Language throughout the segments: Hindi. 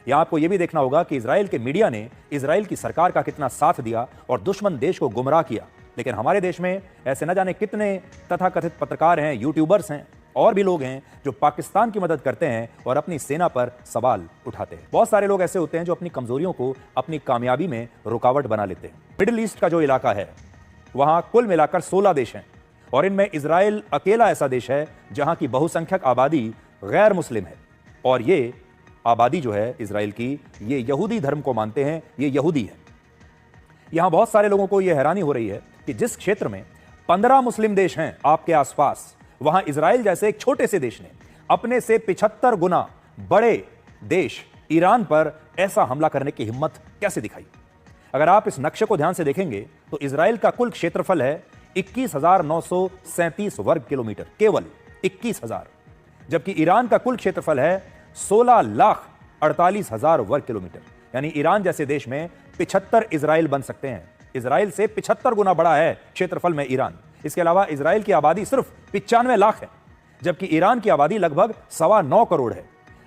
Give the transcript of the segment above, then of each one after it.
यहां आपको यह भी देखना होगा कि इजराइल के मीडिया ने इजराइल की सरकार का कितना साथ दिया और दुश्मन देश को गुमराह किया। लेकिन हमारे देश में ऐसे न जाने कितने तथाकथित पत्रकार हैं, यूट्यूबर्स हैं और भी लोग हैं जो पाकिस्तान की मदद करते हैं और अपनी सेना पर सवाल उठाते हैं। बहुत सारे लोग ऐसे होते हैं जो अपनी कमजोरियों को अपनी कामयाबी में रुकावट बना लेते हैं। मिडिल ईस्ट का जो इलाका है वहां कुल मिलाकर 16 देश हैं और इनमें इजराइल अकेला ऐसा देश है जहां की बहुसंख्यक आबादी गैर मुस्लिम है। और ये आबादी जो है इजराइल की, ये यहूदी धर्म को मानते हैं, ये यहूदी है। यहां बहुत सारे लोगों को यह हैरानी हो रही है कि जिस क्षेत्र में 15 मुस्लिम देश हैं आपके आसपास, वहां इजराइल जैसे एक छोटे से देश ने अपने से 75 गुना बड़े देश ईरान पर ऐसा हमला करने की हिम्मत कैसे दिखाई। अगर आप इस नक्शे को ध्यान से देखेंगे तो इजराइल का कुल क्षेत्रफल है 21,937 वर्ग किलोमीटर, केवल 21,000, जबकि ईरान का कुल क्षेत्रफल है 16,48,000 वर्ग किलोमीटर। यानी ईरान जैसे देश में 75 इजराइल बन सकते हैं। इजराइल से 75 गुना बड़ा है क्षेत्रफल में ईरान। इसके अलावा इजराइल की आबादी सिर्फ 95 लाख है, जबकि ईरान की आबादी लगभग 9.25 करोड़ है।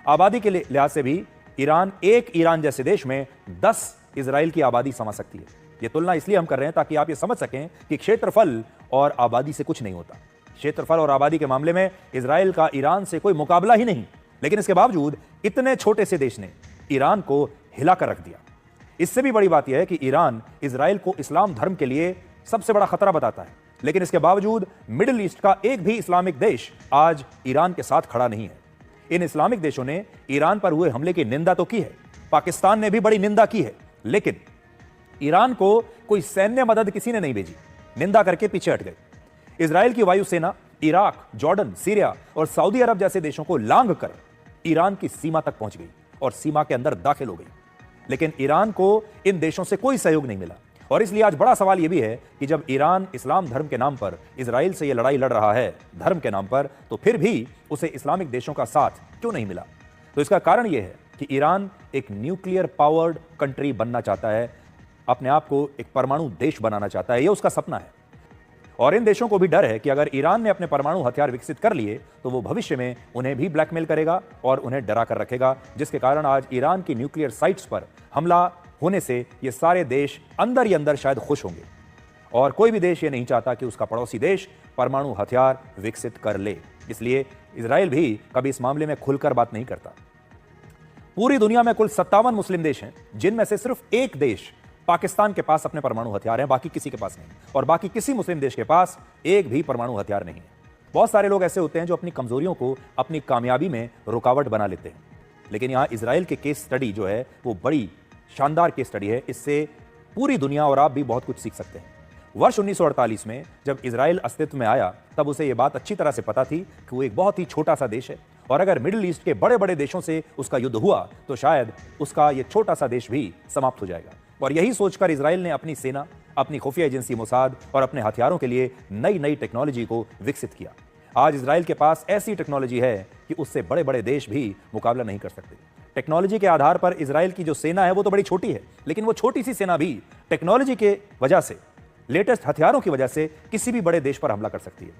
आबादी के लिहाज से भी एक ईरान जैसे देश में 10 इजराइल की आबादी समा सकती है। यह तुलना इसलिए हम कर रहे हैं ताकि आप ये समझ सकें कि क्षेत्रफल और आबादी से कुछ नहीं होता। क्षेत्रफल और आबादी के मामले में इजराइल का ईरान से कोई मुकाबला ही नहीं, लेकिन इसके बावजूद इतने छोटे से देश ने ईरान को हिलाकर रख दिया। इससे भी बड़ी बात यह है कि ईरान इजराइल को इस्लाम धर्म के लिए सबसे बड़ा खतरा बताता है, लेकिन इसके बावजूद मिडिल ईस्ट का एक भी इस्लामिक देश आज ईरान के साथ खड़ा नहीं है। इन इस्लामिक देशों ने ईरान पर हुए हमले की निंदा तो की है, पाकिस्तान ने भी बड़ी निंदा की है, लेकिन ईरान को कोई सैन्य मदद किसी ने नहीं भेजी, निंदा करके पीछे हट गए। इजराइल की वायुसेना इराक, जॉर्डन, सीरिया और सऊदी अरब जैसे देशों को लांघ कर ईरान की सीमा तक पहुंच गई और सीमा के अंदर दाखिल हो गई, लेकिन ईरान को इन देशों से कोई सहयोग नहीं मिला। और इसलिए आज बड़ा सवाल यह भी है कि जब ईरान इस्लाम धर्म के नाम पर इजराइल से यह लड़ाई लड़ रहा है, धर्म के नाम पर, तो फिर भी उसे इस्लामिक देशों का साथ क्यों नहीं मिला। तो इसका कारण यह है कि ईरान एक न्यूक्लियर पावर्ड कंट्री बनना चाहता है, अपने आप को एक परमाणु देश बनाना चाहता है, यह उसका सपना है। और इन देशों को भी डर है कि अगर ईरान ने अपने परमाणु हथियार विकसित कर लिए तो वो भविष्य में उन्हें भी ब्लैकमेल करेगा और उन्हें डरा कर रखेगा, जिसके कारण आज ईरान की न्यूक्लियर साइट्स पर हमला होने से ये सारे देश अंदर ही अंदर शायद खुश होंगे। और कोई भी देश ये नहीं चाहता कि उसका पड़ोसी देश परमाणु हथियार विकसित कर ले, इसलिए इजराइल भी कभी इस मामले में खुलकर बात नहीं करता। पूरी दुनिया में कुल 57 मुस्लिम देश हैं, जिनमें से सिर्फ एक देश पाकिस्तान के पास अपने परमाणु हथियार हैं, बाकी किसी के पास नहीं, और बाकी किसी मुस्लिम देश के पास एक भी परमाणु हथियार नहीं है। बहुत सारे लोग ऐसे होते हैं जो अपनी कमजोरियों को अपनी कामयाबी में रुकावट बना लेते हैं, लेकिन यहां इजराइल के केस स्टडी जो है वो बड़ी शानदार केस स्टडी है। इससे पूरी दुनिया और आप भी बहुत कुछ सीख सकते हैं। वर्ष 1948 में जब इजराइल अस्तित्व में आया, तब उसे यह बात अच्छी तरह से पता थी कि वो एक बहुत ही छोटा सा देश है और अगर मिडिल ईस्ट के बड़े बड़े देशों से उसका युद्ध हुआ तो शायद उसका यह छोटा सा देश भी समाप्त हो जाएगा। और यही सोचकर इजराइल ने अपनी सेना, अपनी खुफिया एजेंसी मोसाद और अपने हथियारों के लिए नई नई टेक्नोलॉजी को विकसित किया। आज इजराइल के पास ऐसी टेक्नोलॉजी है कि उससे बड़े बड़े देश भी मुकाबला नहीं कर सकते। टेक्नोलॉजी के आधार पर इजराइल की जो सेना है वो तो बड़ी छोटी है, लेकिन वो छोटी सी सेना भी टेक्नोलॉजी के वजह से, लेटेस्ट हथियारों की वजह से किसी भी बड़े देश पर हमला कर सकती है।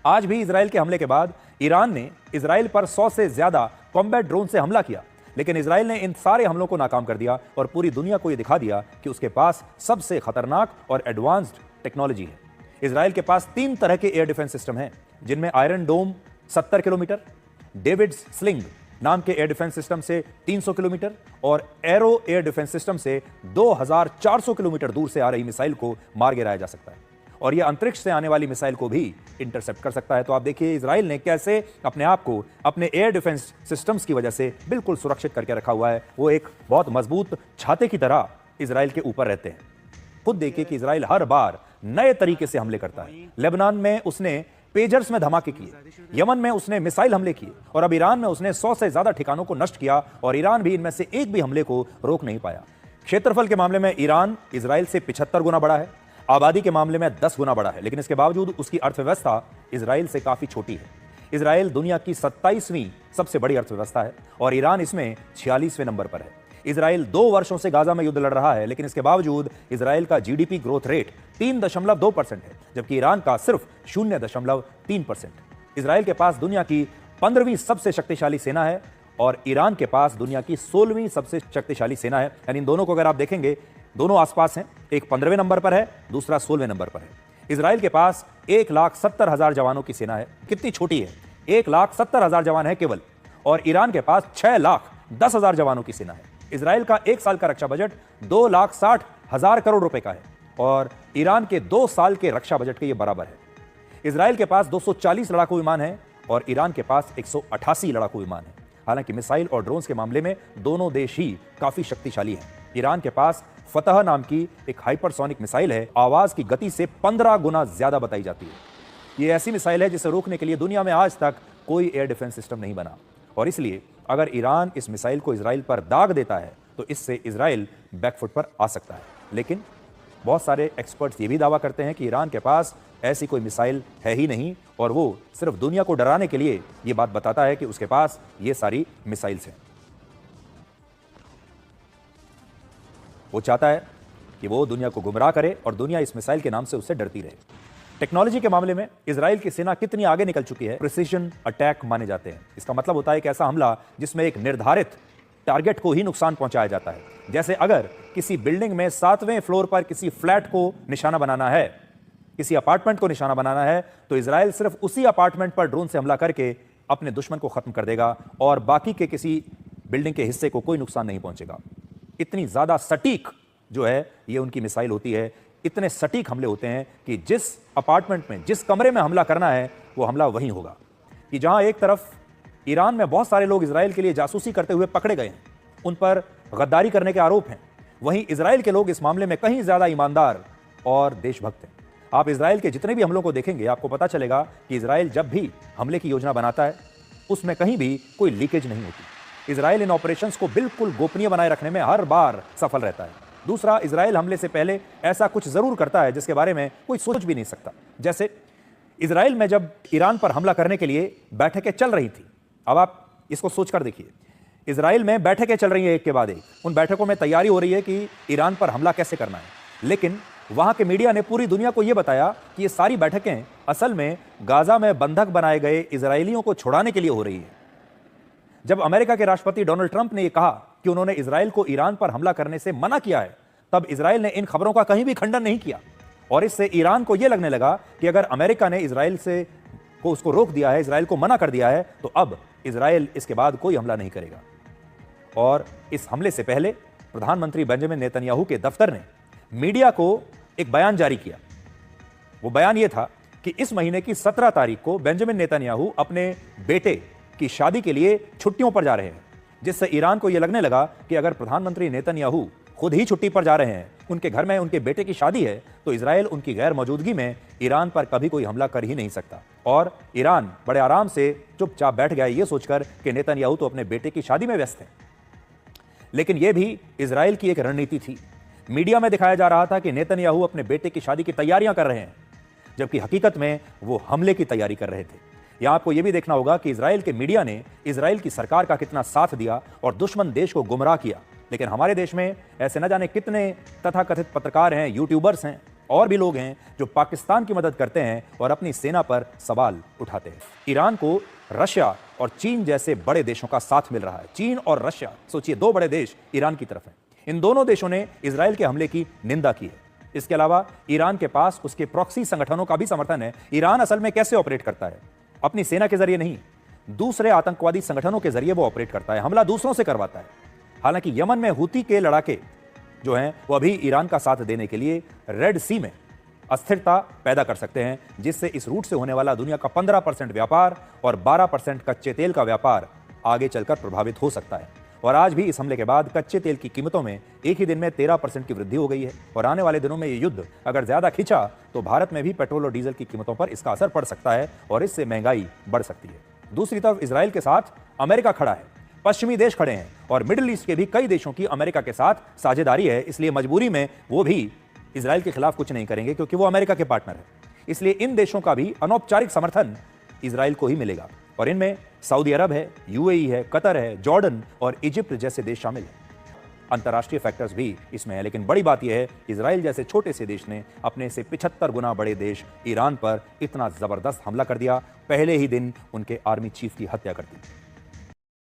आज भी इजराइल के हमले के बाद ईरान ने इजराइल पर 100 से ज्यादा कॉम्बैट ड्रोन से हमला किया, लेकिन इजराइल ने इन सारे हमलों को नाकाम कर दिया और पूरी दुनिया को यह दिखा दिया कि उसके पास सबसे खतरनाक और एडवांस्ड टेक्नोलॉजी है। इजराइल के पास 3 तरह के एयर डिफेंस सिस्टम हैं, जिनमें आयरन डोम 70 किलोमीटर, डेविड्स स्लिंग नाम के एयर डिफेंस सिस्टम से 300 किलोमीटर और एरो एयर डिफेंस सिस्टम से 2400 किलोमीटर दूर से आ रही मिसाइल को मार गिराया जा सकता है और यह अंतरिक्ष से आने वाली मिसाइल को भी इंटरसेप्ट कर सकता है। तो आप देखिए इजराइल ने कैसे अपने आप को अपने एयर डिफेंस सिस्टम्स की वजह से बिल्कुल सुरक्षित करके रखा हुआ है। वो एक बहुत मजबूत छाते की तरह इजराइल के ऊपर रहते हैं। खुद देखिए कि इजराइल हर बार नए तरीके से हमले करता है। लेबनान में उसने पेजर्स में धमाके किए, यमन में उसने मिसाइल हमले किए और अब ईरान में उसने 100 से ज्यादा ठिकानों को नष्ट किया और ईरान भी इनमें से एक भी हमले को रोक नहीं पाया। क्षेत्रफल के मामले में ईरान इजराइल से 75 गुना बड़ा है, आबादी के मामले में 10 गुना बड़ा है, लेकिन इसके बावजूद उसकी अर्थव्यवस्था इजराइल से काफी छोटी है। इजराइल दुनिया की 27वीं सबसे बड़ी अर्थव्यवस्था है और ईरान इसमें 46वें नंबर पर है। इजराइल 2 वर्षों से गाजा में युद्ध लड़ रहा है, लेकिन इसके बावजूद इजराइल का जीडीपी ग्रोथ रेट 3.2% है, जबकि ईरान का सिर्फ 0.3%। इजराइल के पास दुनिया की 15वीं सबसे शक्तिशाली सेना है और ईरान के पास दुनिया की 16वीं सबसे शक्तिशाली सेना है। यानी इन दोनों को अगर आप देखेंगे, दोनों आसपास हैं। एक 15वें नंबर पर है, दूसरा 16वें नंबर पर है। इजराइल के पास 1,70,000 जवानों की सेना है। कितनी छोटी है, 1,70,000 जवान है केवल। और ईरान के पास 6,10,000 जवानों की सेना है। इजराइल का 1 साल का रक्षा बजट 2,60,000 करोड़ रुपए का है और ईरान के 2 साल के रक्षा बजट के ये बराबर है। इजराइल के पास 240 लड़ाकू विमान है और ईरान के पास 188 लड़ाकू विमान है। हालांकि मिसाइल और ड्रोन्स के मामले में दोनों देश ही काफी शक्तिशाली हैं। ईरान के पास फतह नाम की एक हाइपरसोनिक मिसाइल है, आवाज की गति से 15 गुना ज्यादा बताई जाती है। यह ऐसी मिसाइल है जिसे रोकने के लिए दुनिया में आज तक कोई एयर डिफेंस सिस्टम नहीं बना और इसलिए अगर ईरान इस मिसाइल को इजराइल पर दाग देता है तो इससे इजराइल बैकफुट पर आ सकता है। लेकिन बहुत सारे एक्सपर्ट्स ये भी दावा करते हैं कि ईरान के पास ऐसी कोई मिसाइल है ही नहीं और वो सिर्फ दुनिया को डराने के लिए ये बात बताता है कि उसके पास ये सारी मिसाइल्स हैं। वो चाहता है कि वो दुनिया को गुमराह करे और दुनिया इस मिसाइल के नाम से उससे डरती रहे। टेक्नोलॉजी के मामले में इजराइल की सेना कितनी आगे निकल चुकी है, प्रिसीजन अटैक माने जाते हैं। इसका मतलब होता है कि ऐसा हमला जिसमें एक निर्धारित टारगेट को ही नुकसान पहुंचाया जाता है। जैसे अगर किसी बिल्डिंग में 7वें फ्लोर पर किसी फ्लैट को निशाना बनाना है, किसी अपार्टमेंट को निशाना बनाना है, तो इजराइल सिर्फ उसी अपार्टमेंट पर ड्रोन से हमला करके अपने दुश्मन को खत्म कर देगा और बाकी के किसी बिल्डिंग के हिस्से को कोई नुकसान नहीं पहुंचेगा। इतनी ज्यादा सटीक जो है ये उनकी मिसाइल होती है। इतने सटीक हमले होते हैं कि जिस अपार्टमेंट में, जिस कमरे में हमला करना है वो हमला वहीं होगा। कि जहां एक तरफ ईरान में बहुत सारे लोग इजराइल के लिए जासूसी करते हुए पकड़े गए हैं, उन पर गद्दारी करने के आरोप हैं, वहीं इजराइल के लोग इस मामले में कहीं ज्यादा ईमानदार और देशभक्त हैं। आप इजराइल के जितने भी हमलों को देखेंगे आपको पता चलेगा कि इजराइल जब भी हमले की योजना बनाता है उसमें कहीं भी कोई लीकेज नहीं होती। इजराइल इन ऑपरेशंस को बिल्कुल गोपनीय बनाए रखने में हर बार सफल रहता है। दूसरा, इजराइल हमले से पहले ऐसा कुछ जरूर करता है जिसके बारे में कोई सोच भी नहीं सकता। जैसे इजराइल में जब ईरान पर हमला करने के लिए बैठकें चल रही थी, अब आप इसको सोचकर देखिए, इजराइल में बैठकें चल रही हैं एक के बाद एक, उन बैठकों में तैयारी हो रही है कि ईरान पर हमला कैसे करना है, लेकिन वहां के मीडिया ने पूरी दुनिया को यह बताया कि ये सारी बैठकें असल में गाजा में बंधक बनाए गए इजरायलियों को छुड़ाने के लिए हो रही है। जब अमेरिका के राष्ट्रपति डोनाल्ड ट्रंप ने यह कहा कि उन्होंने इजराइल को ईरान पर हमला करने से मना किया है, तब इजराइल ने इन खबरों का कहीं भी खंडन नहीं किया और इससे ईरान को यह लगने लगा कि अगर अमेरिका ने इजराइल से को उसको रोक दिया है, इजराइल को मना कर दिया है, तो अब इजराइल इसके बाद कोई हमला नहीं करेगा। और इस हमले से पहले प्रधानमंत्री बेंजामिन नेतन्याहू के दफ्तर ने मीडिया को एक बयान जारी किया। वो बयान यह था कि इस महीने की 17 तारीख को बेंजामिन नेतन्याहू अपने बेटे की शादी के लिए छुट्टियों पर जा रहे हैं, जिससे ईरान को यह लगने लगा कि अगर प्रधानमंत्री नेतन्याहू खुद ही छुट्टी पर जा रहे हैं, उनके घर में उनके बेटे की शादी है, तो इजराइल उनकी गैर मौजूदगी में ईरान पर कभी कोई हमला कर ही नहीं सकता। और ईरान बड़े आराम से चुपचाप बैठ गया ये सोचकर कि नेतन्याहू तो अपने बेटे की शादी में व्यस्त है। लेकिन यह भी इजराइल की एक रणनीति थी। मीडिया में दिखाया जा रहा था कि नेतन्याहू अपने बेटे की शादी की तैयारियां कर रहे हैं, जबकि हकीकत में वो हमले की तैयारी कर रहे थे। यहां आपको यह भी देखना होगा कि इजराइल के मीडिया ने इजराइल की सरकार का कितना साथ दिया और दुश्मन देश को गुमराह किया। लेकिन हमारे देश में ऐसे न जाने कितने तथाकथित पत्रकार हैं, यूट्यूबर्स हैं और भी लोग हैं जो पाकिस्तान की मदद करते हैं और अपनी सेना पर सवाल उठाते हैं। ईरान को रशिया और चीन जैसे बड़े देशों का साथ मिल रहा है। चीन और रशिया, सोचिए, 2 बड़े देश ईरान की तरफ हैं। इन दोनों देशों ने इजराइल के हमले की निंदा की है। इसके अलावा ईरान के पास उसके प्रॉक्सी संगठनों का भी समर्थन है। ईरान असल में कैसे ऑपरेट करता है? अपनी सेना के जरिए नहीं, दूसरे आतंकवादी संगठनों के जरिए वो ऑपरेट करता है, हमला दूसरों से करवाता है। हालांकि यमन में हुती के लड़ाके जो हैं वो अभी ईरान का साथ देने के लिए रेड सी में अस्थिरता पैदा कर सकते हैं, जिससे इस रूट से होने वाला दुनिया का 15% व्यापार और 12% कच्चे तेल का व्यापार आगे चलकर प्रभावित हो सकता है। और आज भी इस हमले के बाद कच्चे तेल की कीमतों में एक ही दिन में 13% की वृद्धि हो गई है और आने वाले दिनों में ये युद्ध अगर ज्यादा खिंचा तो भारत में भी पेट्रोल और डीजल की कीमतों पर इसका असर पड़ सकता है और इससे महंगाई बढ़ सकती है। दूसरी तरफ इजराइल के साथ अमेरिका खड़ा है, पश्चिमी देश खड़े हैं और मिडिल ईस्ट के भी कई देशों की अमेरिका के साथ साझेदारी है। इसलिए मजबूरी में वो भी इजराइल के खिलाफ कुछ नहीं करेंगे क्योंकि वो अमेरिका के पार्टनर है। इसलिए इन देशों का भी अनौपचारिक समर्थन इजराइल को ही मिलेगा और इनमें सऊदी अरब है, यूएई है, कतर है, जॉर्डन और इजिप्ट जैसे देश शामिल हैं। अंतर्राष्ट्रीय फैक्टर्स भी इसमें है, लेकिन बड़ी बात यह है इजराइल जैसे छोटे से देश ने अपने से 75 गुना बड़े देश ईरान पर इतना जबरदस्त हमला कर दिया, पहले ही दिन उनके आर्मी चीफ की हत्या कर दी।